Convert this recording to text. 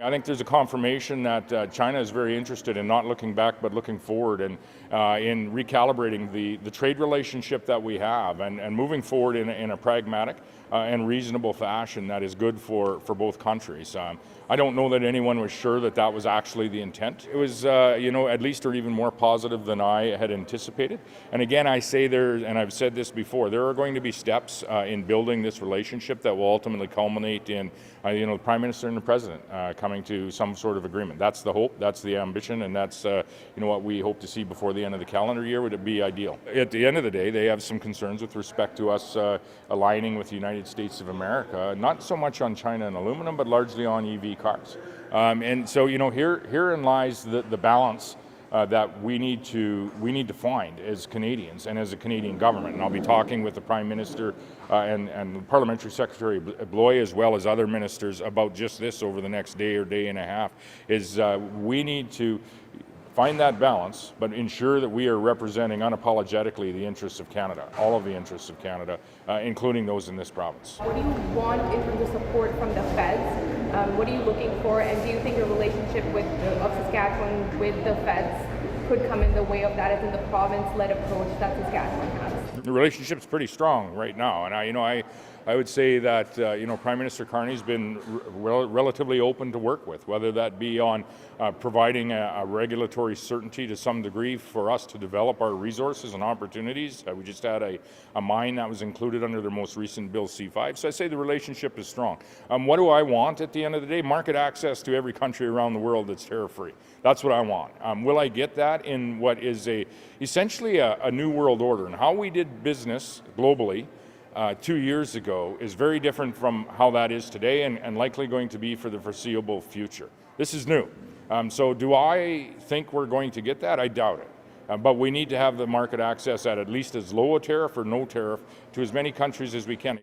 I think there's a confirmation that China is very interested in not looking back but looking forward, and in recalibrating the trade relationship that we have, and moving forward in a pragmatic and reasonable fashion that is good for both countries. I don't know that anyone was sure that that was actually the intent. It was, at least or even more positive than I had anticipated. And again, I say there, and I've said this before, there are going to be steps in building this relationship that will ultimately culminate in, the Prime Minister and the President coming to some sort of agreement. That's the hope, that's the ambition, and that's, what we hope to see before the end of the calendar year. Would it be ideal? At the end of the day, they have some concerns with respect to us aligning with the United States of America, not so much on China and aluminum, but largely on EV cars. And so, herein lies the balance that we need to find as Canadians and as a Canadian government. And I'll be talking with the Prime Minister and Parliamentary Secretary Bloy, as well as other ministers, about just this over the next day or day and a half. Is we need to find that balance, but ensure that we are representing unapologetically the interests of Canada, all of the interests of Canada, including those in this province. What do you want in terms of support from the feds? What are you looking for, and do you think your relationship of Saskatchewan with the feds could come in the way of that, as in the province-led approach that Saskatchewan has? The relationship's pretty strong right now, and I would say that Prime Minister Carney's been relatively open to work with, whether that be on providing a regulatory certainty to some degree for us to develop our resources and opportunities. We just had a mine that was included under their most recent Bill C5. So I say the relationship is strong. What do I want at the end of the day? Market access to every country around the world that's tariff-free. That's what I want. Will I get that in what is essentially a new world order? And how we did business globally 2 years ago is very different from how that is today, and likely going to be for the foreseeable future. This is new. So do I think we're going to get that? I doubt it. But we need to have the market access at least as low a tariff or no tariff to as many countries as we can.